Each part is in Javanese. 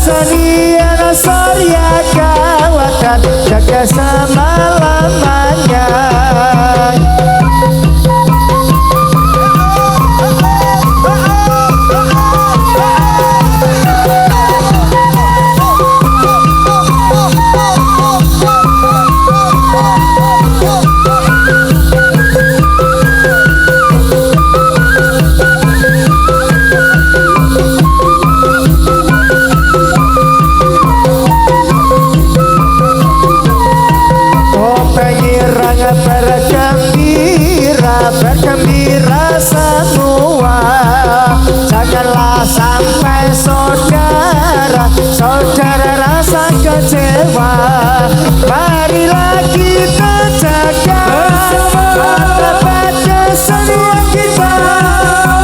kesenian Surya Kawakan jaga selama-lamanya. Bergembira semua, janganlah sampai saudara rasa kecewa. Marilah kita jaga martabat kesenian kita,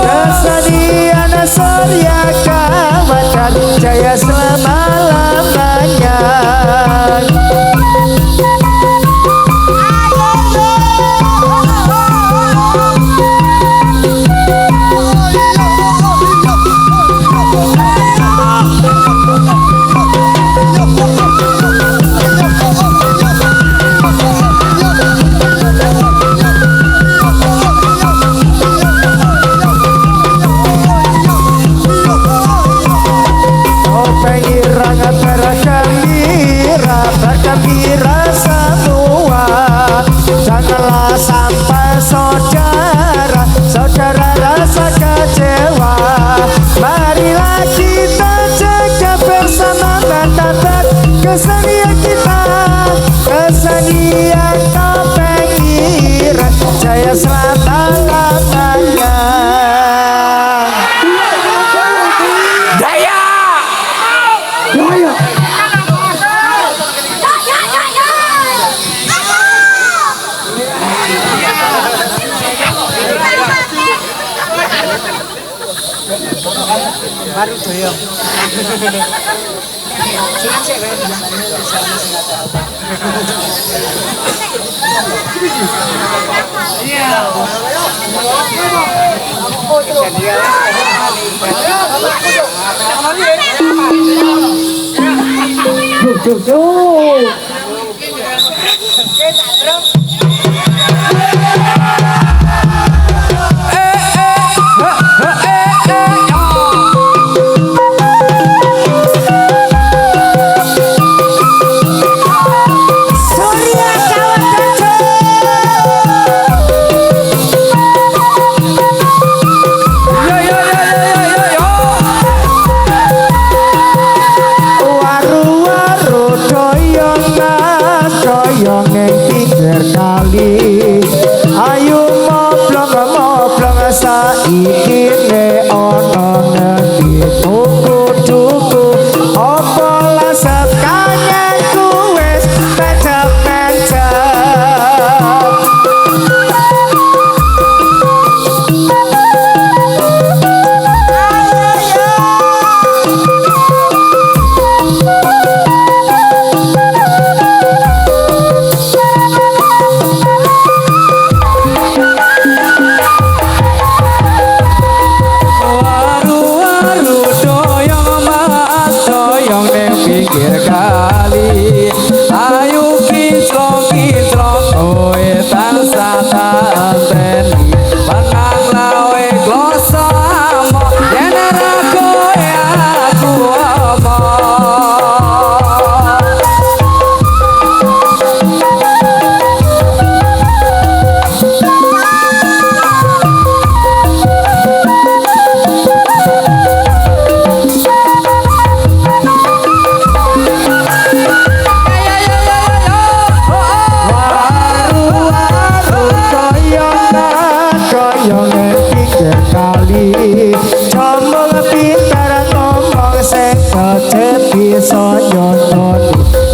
kesenian Surya Kawakan jaya selama-lamanya. Bergembira semua, janganlah sampai saudara rasa kecewa. Marilah kita jaga bersama martabat kesenian kita, kesenian topeng ireng jaya selama-lamanya. Jaya. Baru doyong. Ayo moblong saiki ne ana ngendi tuku apa lasep kangenku wis pencet-pencet. Pinggir kali ayo kinclong oe tansah tanteni panang lawe kloso amo yen ora kowe aku bisa nyonon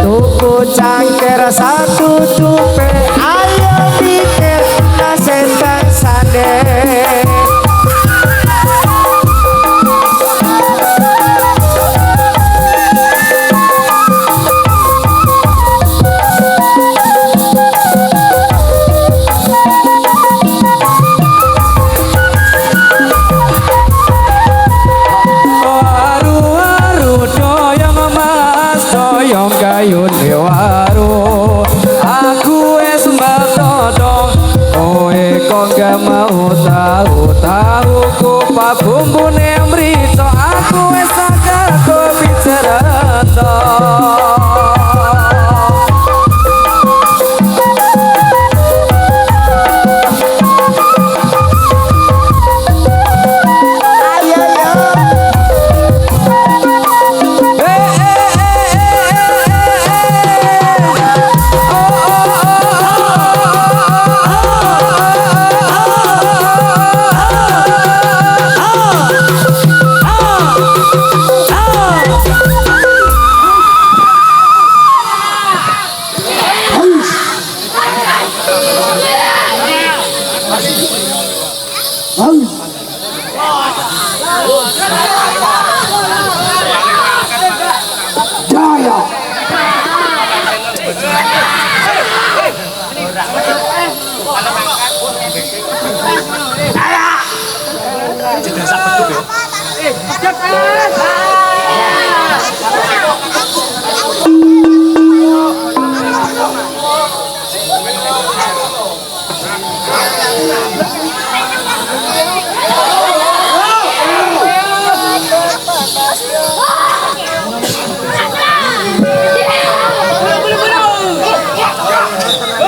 tuku cangkir satu cupe ayo pikir nasib bangsane. Aru-aru doyong tuku pabumbune mriko aku wis sakal kopi cerita.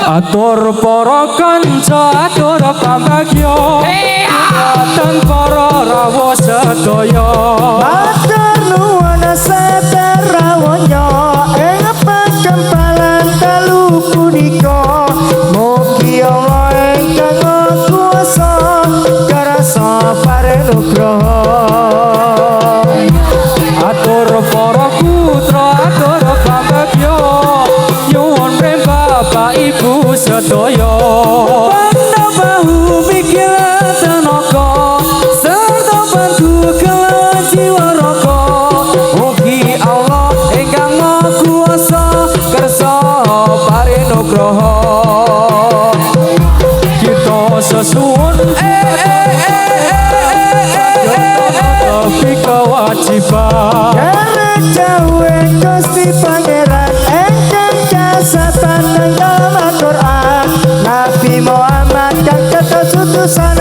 Atur para kanca atur pambagya Katan para rawuh sedaya Matur nuwun seterawanya ing pangempalan telu punika mugi Allah ingkang kuwasa karasa parenugraha Atur para putra atur pambagya nyuwun ring bapak ibu sedaya Banda bahu mikir tenaga serta bantu kelan jiwa raga mugi Allah ingkang Maha Kuwasa kersa parenugraha kita sesuwun tapi kewajiban Derek jawe Gusti Pangeran engkang kasatan dalam Al-Qur'an Nabi Muhammad kang ketos utusan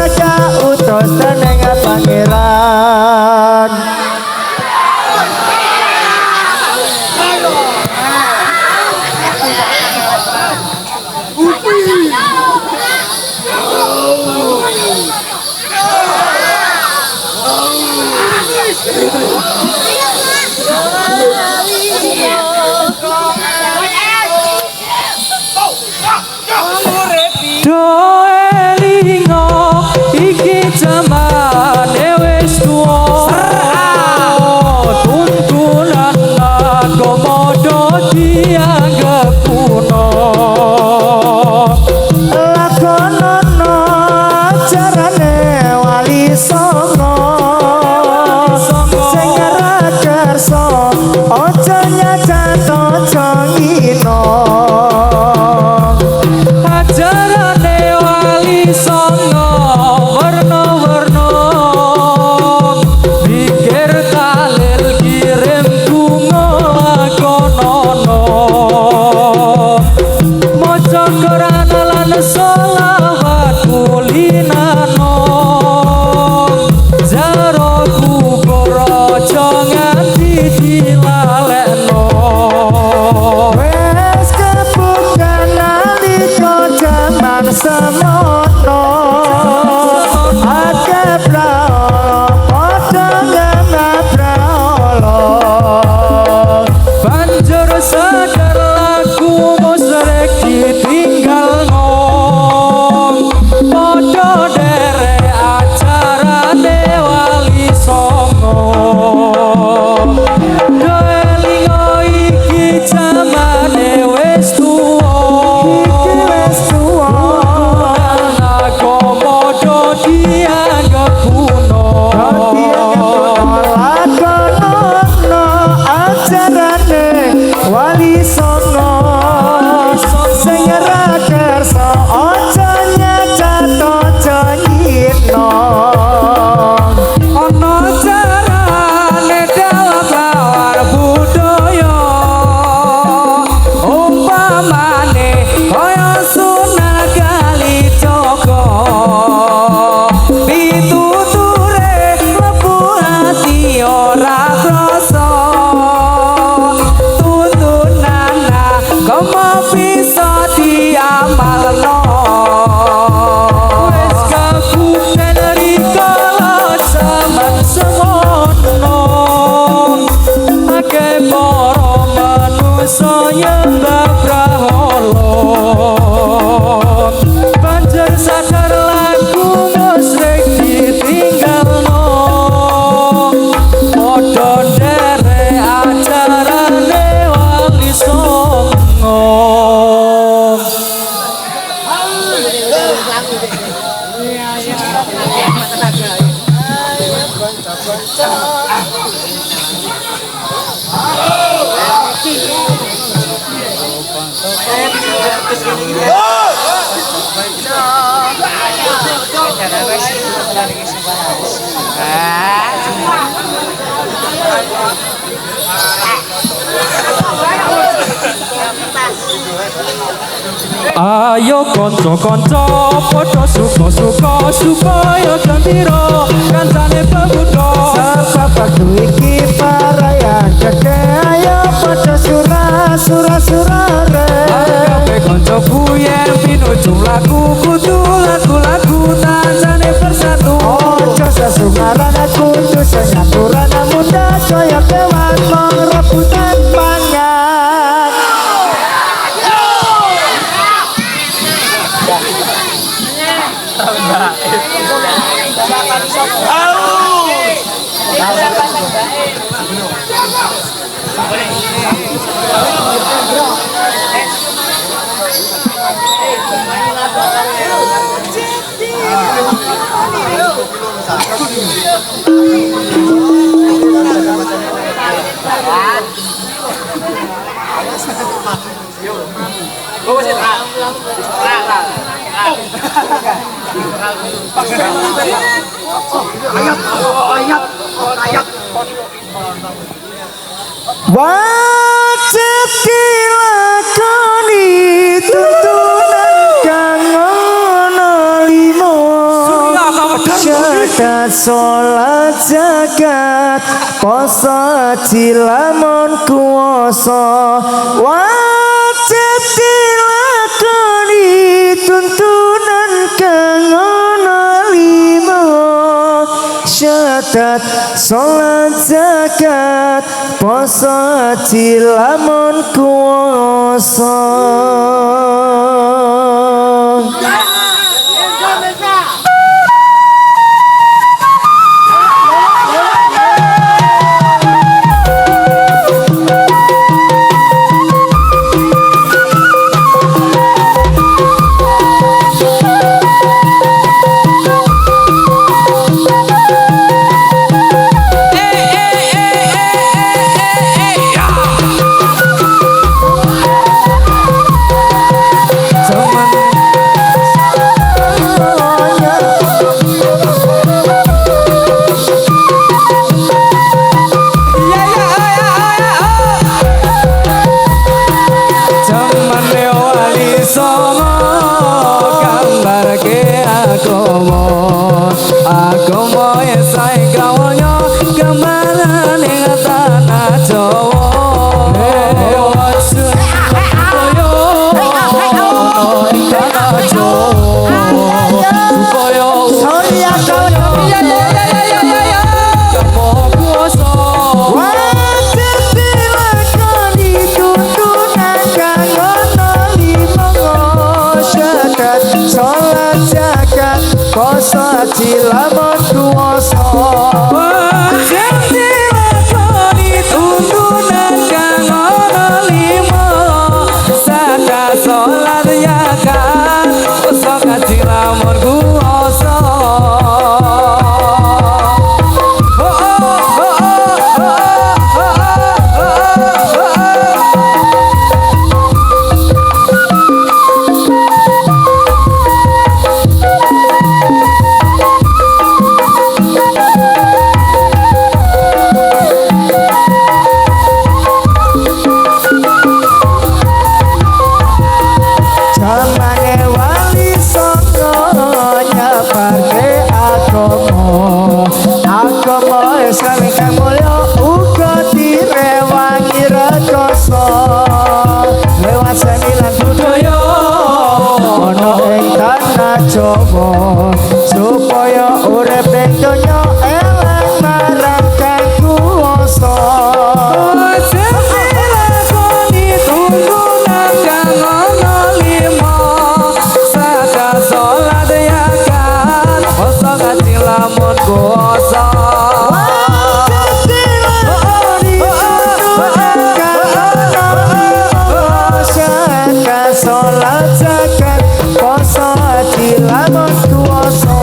utus dening Pangeran Doelingo iki jamane wis tuwa tuntunan agama dianggep kuno lakonono jarane wali songo sing Ayo konco-konco padha suka-suka supaya gembira kancane pemuda. Sebab waktu iki parayan gede, ayo padha surah-surah-surare. Kabeh koncoku yen pinuju lagu kudu lagu-lagu kancane bersatu. Ojo sesungaran aku kudu senyaturan muda kaya kewan mong rebutan pangan. Wajib dilakoni tuntunan kang ana limo. Syahadat sholat zakat poso haji lamun kuwasa. Wajib dilakoni tuntunan kang ana limo. Syahadat sholat zakat poso haji lamun kuwasa. Poso haji lamun kuwasa. Wajib dilakoni tuntunan kang ana limo. Zakat sholat zakat poso haji lamun kuwasa. Jawa supaya urip ing donya elang marang kang kuwasa. Wajib dilakoni tuntunan kang ana limo. Zakat sholat zakat poso haji lamun kuwasa. Sholat zakat poso haji lamun kuwasa.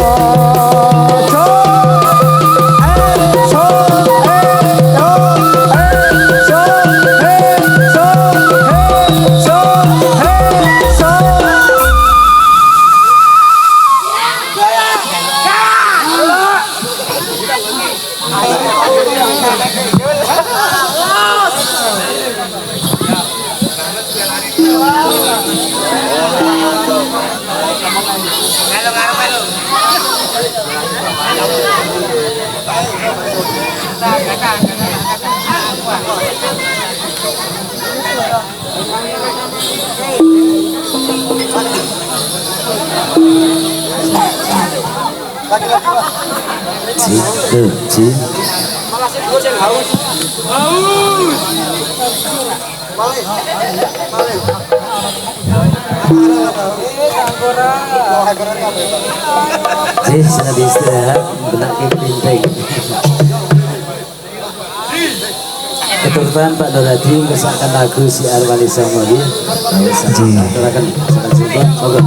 Sudah istirahat, benak penting. Keturunan Pak Doradi mengesahkan lagu si Arwani Samodi. Silakan sebentar, monggo.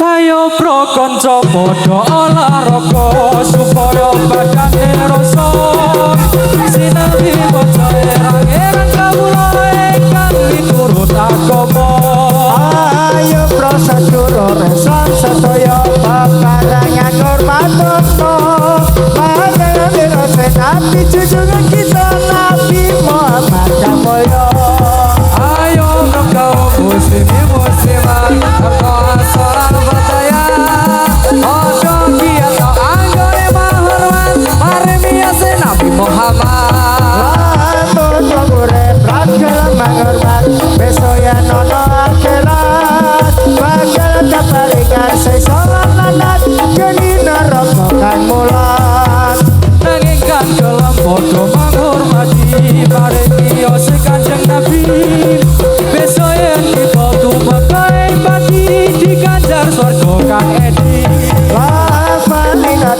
Ayo pro konco podo olahraga supaya badane rasa sinambi bocah erang kawula ingkang miturut agama. Ayo pro sadulur resan sedaya paparangan hormatna panjenengan rasa nabi junjungan kita Nabi Muhammad yang mulya. Ayo pro kaum muslimin muslimat sholat berdaya ojo kiat no anggone mahormat mari miase Nabi Muhammad Lamun urip bakal menghormat besoya nono akhirat bakal daparingan sesolan lanat geni neraka kan mulat nanging kan dalam podo menghormati mari miase Kanjeng Nabi besoya kita tumpah baik pati diganjar swarga kang edi Lafal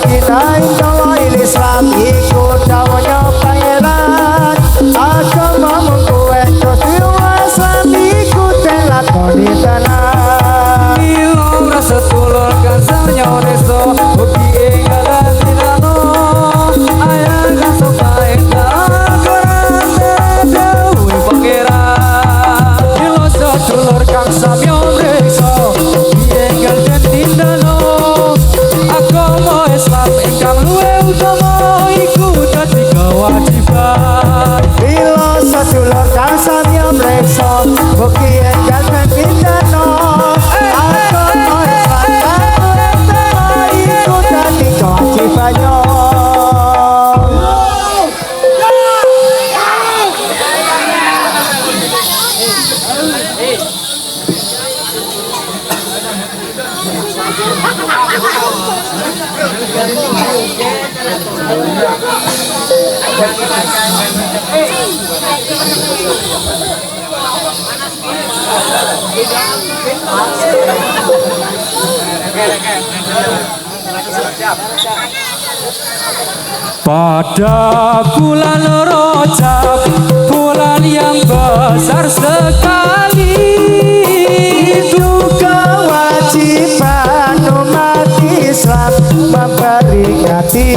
kita indawa Islam ikut dawanya pangeran agama mengkuat terus Islam ikut lakoni tanah ilmu rasa tulur kan sanyoreso ugi enggalan tinano ayang kan sopain dageran dewe pangeran ilmu sedulur kang samyoreso ugi enggal dan tindano agama Islam ingkang luwe utama iku dadi kewajiban bila sedulur kang samya mreksa ugi enggal dan pindana agama Islam kang ikut dadi kewajibannya. Pada bulan Rajab, bulan yang besar sekali, Itu kewajiban umat Islam memperingati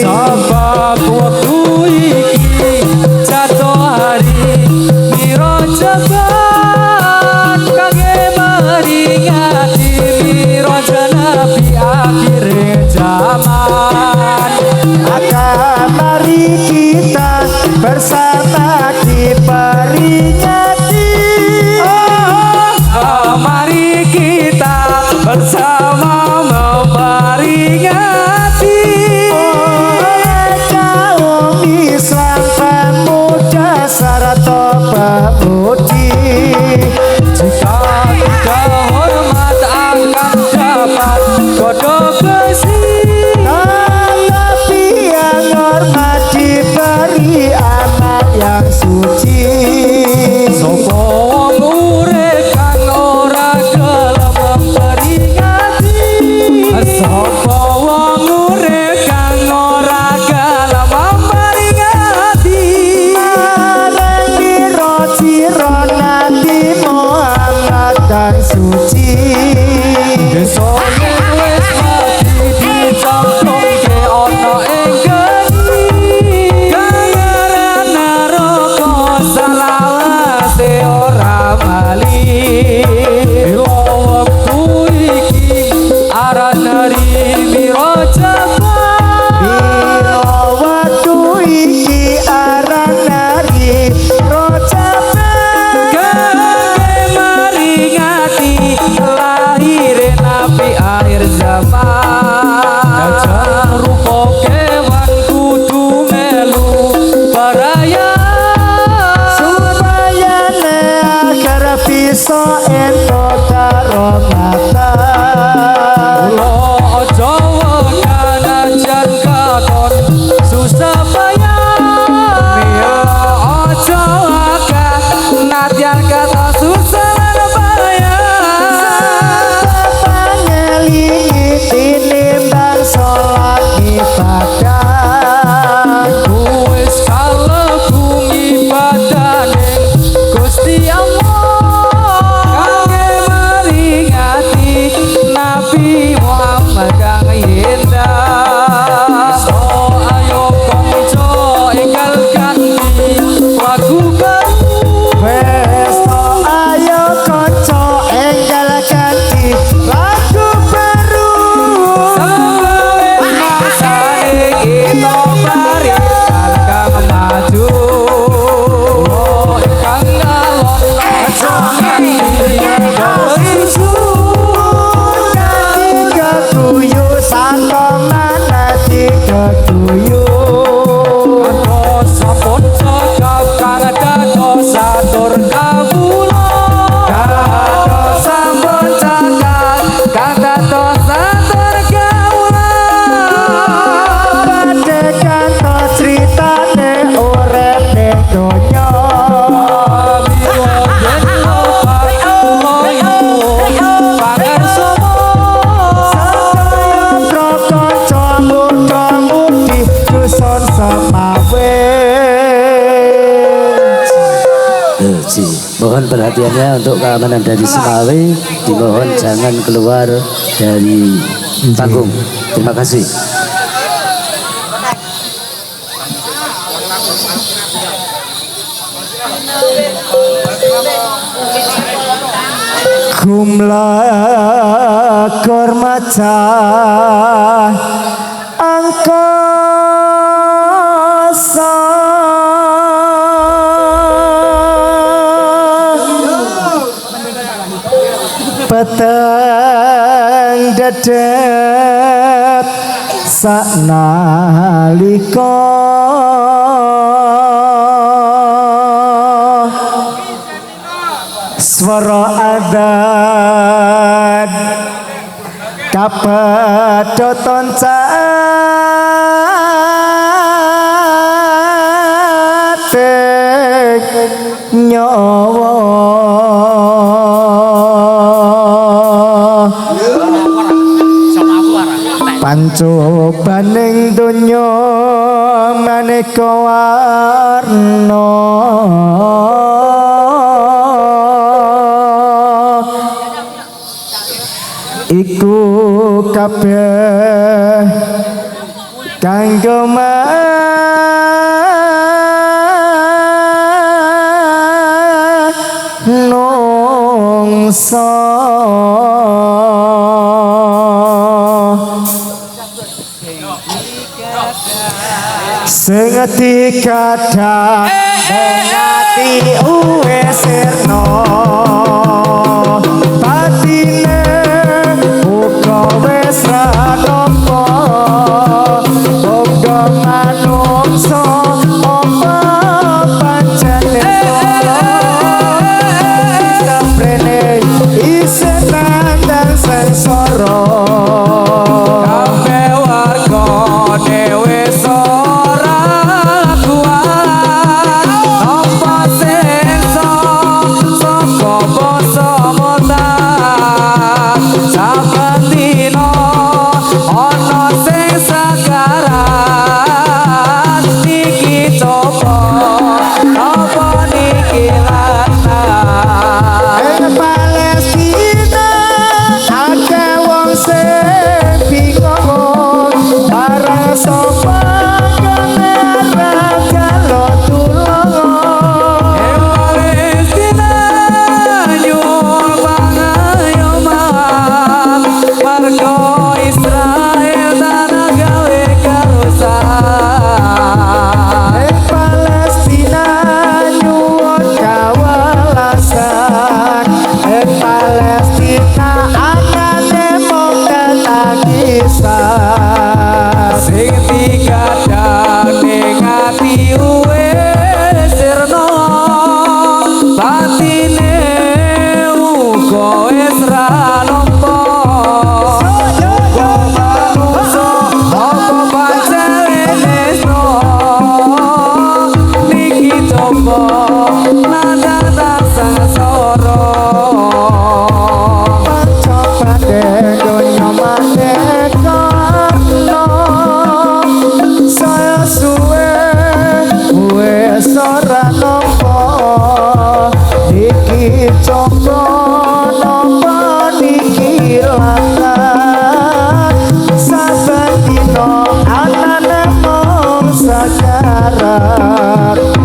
sebab waktu iki jatuh hari Mirajaban kangge meringati Miraja Nabi akhir zaman. maka mari kita bersama diperingati Mari kita bersama memperingati kaum Islam pemuda sarata pemudi jika tidak hormat akan dapat kodok besi. tapi yang hormat diberi amal yang suci Sopo wong urip kang ora gelem memperingati. Sopo wong urip kang ora gelem memperingati. Marang sira Nabi Muhammad Nabi Muhammad kang indah. So ayo konco enggal ganti lagu baru. Besto ayo konco enggal ganti lagu baru. Sampai masane kita barisan kang maju. Oh kang ngalor aja nganti bersusu. Keguyu santongan hati keguyu. Dados sampun cekap kang dados atur kawula. Dados sampun cekap kang dados atur kawula. Badhe kantos critane urip ning donya. Mohon perhatiannya untuk keamanan dari Semawe, dimohon jangan keluar dari panggung. Terima kasih. Kumla kormaca angkasa peteng dedet saknalika swara adzan kapedoton catek nyawa pancobaning donya maneka warna. Iku kabeh kanggo manungsa. Sing dikadang ngati uwe sirna batine uga wis ra nampa uga manungsa apa pancene samprene isih nandang sengsara kabeh warga dhewe ora kuat apa sing saka basa motan saben dina ana sing sakarat niki coba apa niki lanang Palestina akeh wong sing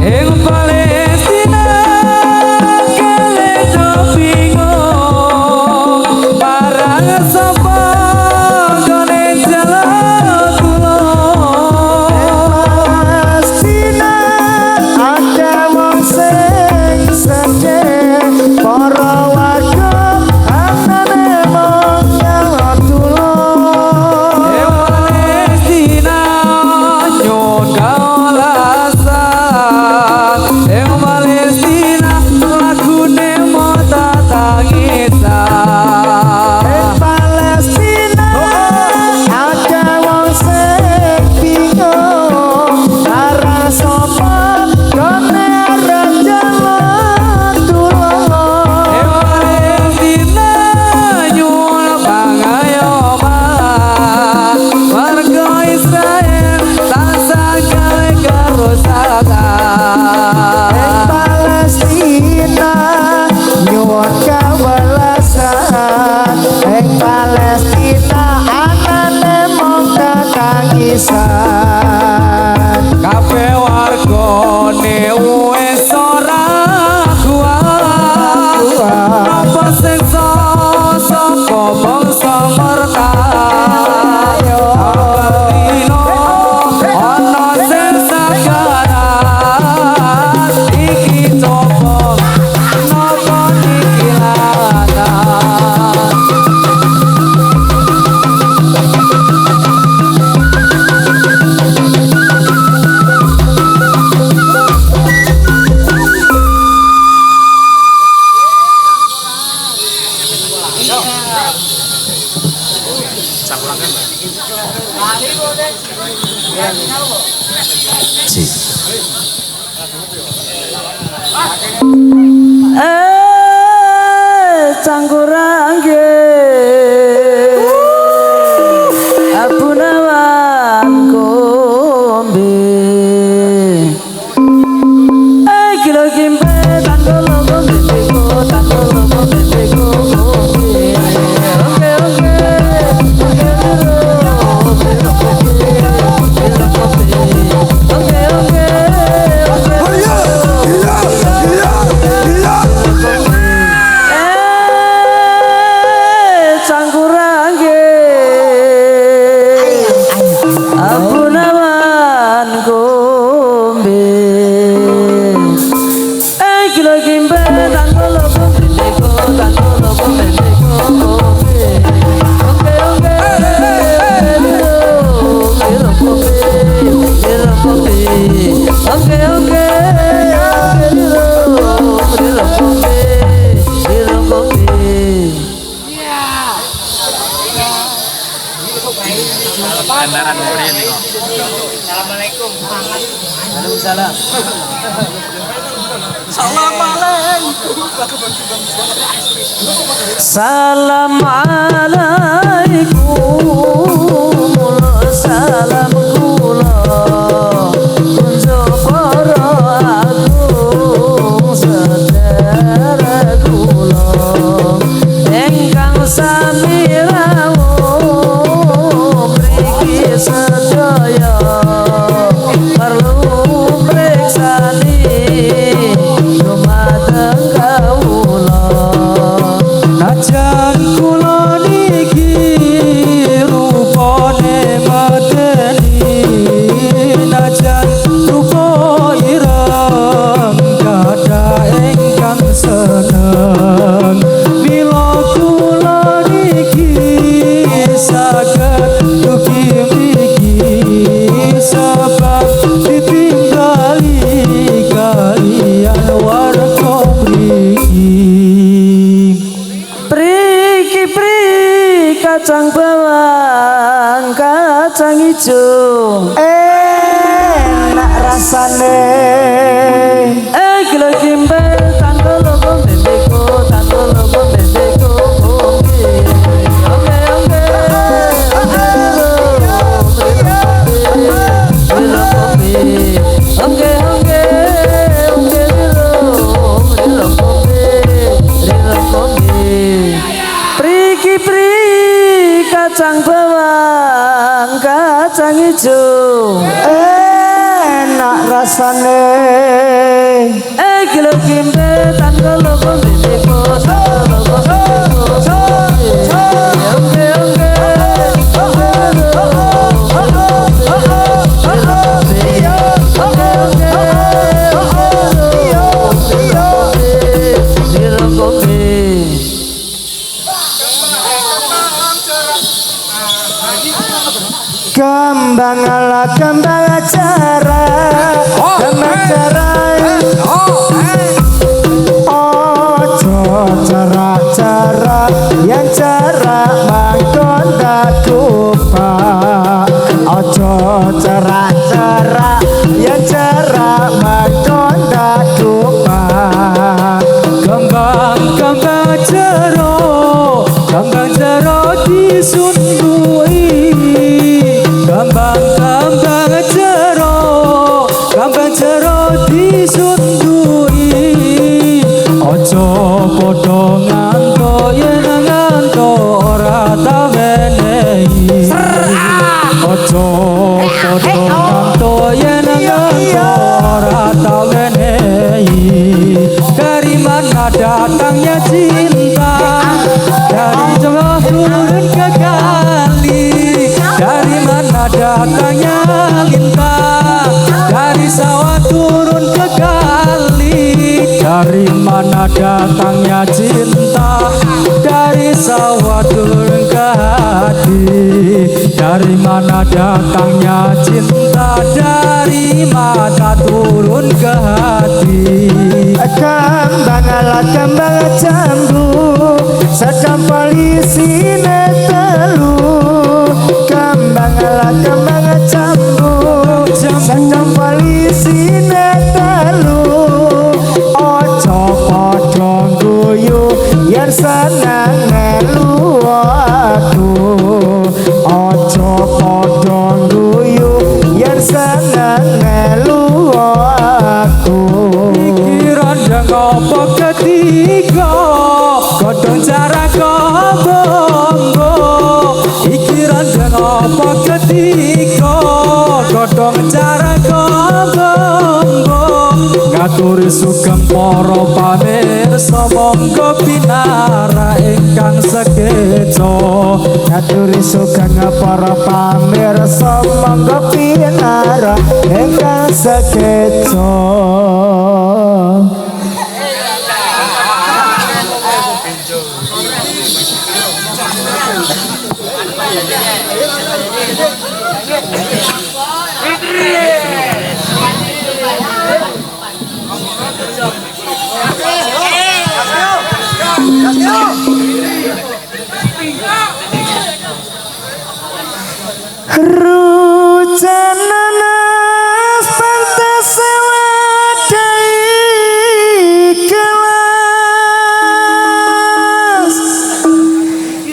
Ing Palestina kele do bingung marang sapa gone jalan kula. Palestina ada wong sing sedih para warga anane mong nyala tulung. Ing Palestina nyun kaolasan. Ing Palestina lagune mata tangisan. Palestina ada wong sing bingung marang sapa gone arep jalan tulung. Ing Palestina nyuwun pangayoman warga Israel tansah gawe kerusakan. Palestina nyuwun kawelasan. Ing Palestina anane mong kakangisan. Kabeh wargane wis ora kuat apa siksa saka bangsa murtad. Dino ana sing sakarat iki coba napa niki lanan. Cangkurangge apunawan kombe kilo kimpe tangkolo kombe beko tangkolo kombe beko kombe oke Cangkurangge apunawan kombe kilo kimpe tangkolo kombe beko tangkolo kombe beko kombe oke Assalamualaikum salam kula kunjo para agung sedherek kula ingkang sami rawuh mriki sedaya perlu preksani dumateng kawula. Najan kula niki rupane medeni, najan rupa ireng gadah ingkang seneng. Bila kula niki saged dugi mriki sebab ditinggali kaliyan warga mriki. Priki kacang bawang kacang ijo enak rasane kilo kimpe tangkolo kombe beko tangkolo kombe beko kombe oke Priki kacang bawang kacang ijo enak rasane Gelo kimbe tan gelo kombe koso kembang ala kembang acara kembang cara cara yang cara mangkon dadupa ojo cara yang cara mangkon dadupa kembang jero disundui kembang jero disundui ojo podo nganto yen nganto ora tau menehi ojo podo nganto yen nganto ora tau menehi dari mana datangnya cinta dari jauh turun ke kali dari mana datangnya lintang dari sawah turun ke kali dari mana datangnya cinta dari sawah turun ke hati dari mana datangnya cinta dari mata turun ke hati kembang ala kembang jambu sedang polisi netelu kembang ala kembang jambu sedang polisi netelu ojo podo guyu yen seneng melu aku ojo podo guyu yen seneng melu aku ngopo ketiga godhong cara bongo iki randang ngopo ketiga godhong cara bongo ngaturi sugeng para pamirsa monggo pinara ingkang sekeca ngaturi sugeng para pamirsa monggo pinara ingkang sekeca Rucananas pantas wadai kelas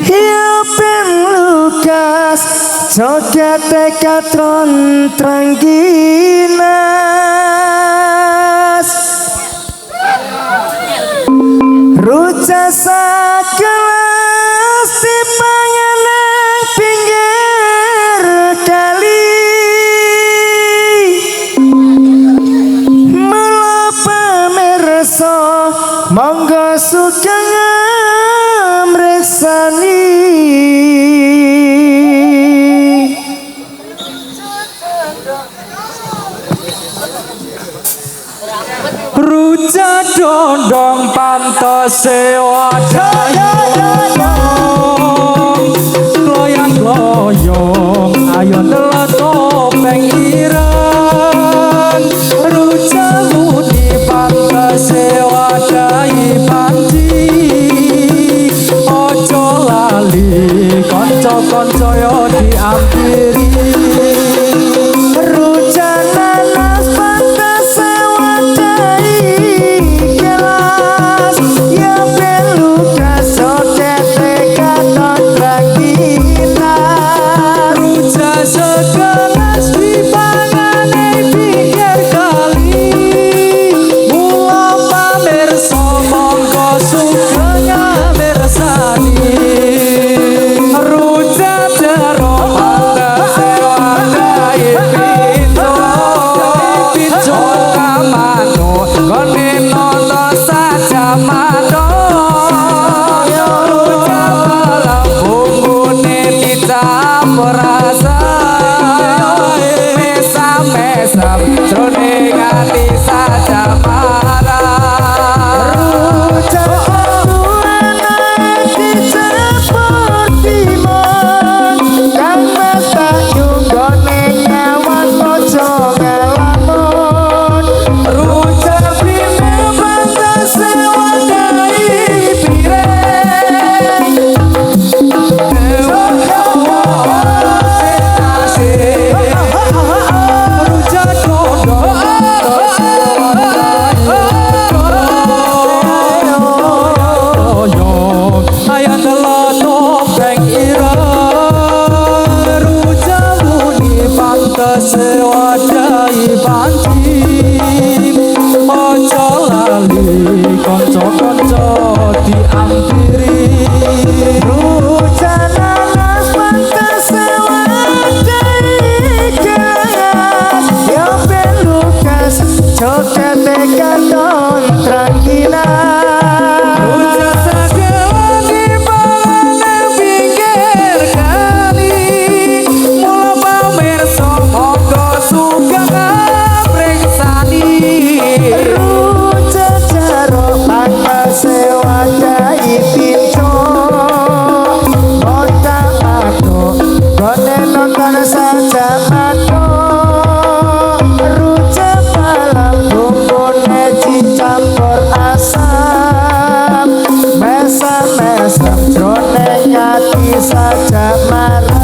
hiupin lukas joget katron trangginas ruca sakelas dipangan nang pinggir kali mula pamirsa monggo sugeng mreksani ruca dondong pantose kloyang-kloyong ayo ndelok topeng ireng ruca muni pantose wadahi panci ojo lali kanca-kanca yo diampiri rucananas pantas wadai kelas ya perlu kasoket katon trangina ruca sekelas dipangane pinggir kali mula pamirsa monggo sugeng mirsani ruca jero pantese wadai campur rasa mesam-mesam jroning ati saja marah Rujak tuana dicampur timun kang mata yunggone nyawan ojo ngelamun rujak bime pantes wadai pireng rujak kondo ayat topeng ireng rujak muni pantes wadai pancing ojo lali konco-konco diampiri Rujak nanas pantes wadai gelas yo ben lukas jogete katon tranquilan rujak sagewangi panganan pinggir kali mula pamirsa monggo sugeng apreksani Rujak jaruk pantes wadai pinco otak aku gone nonton saja mako rujak malam bumbune dicampur asam mesam-mesam jroning ati saja marah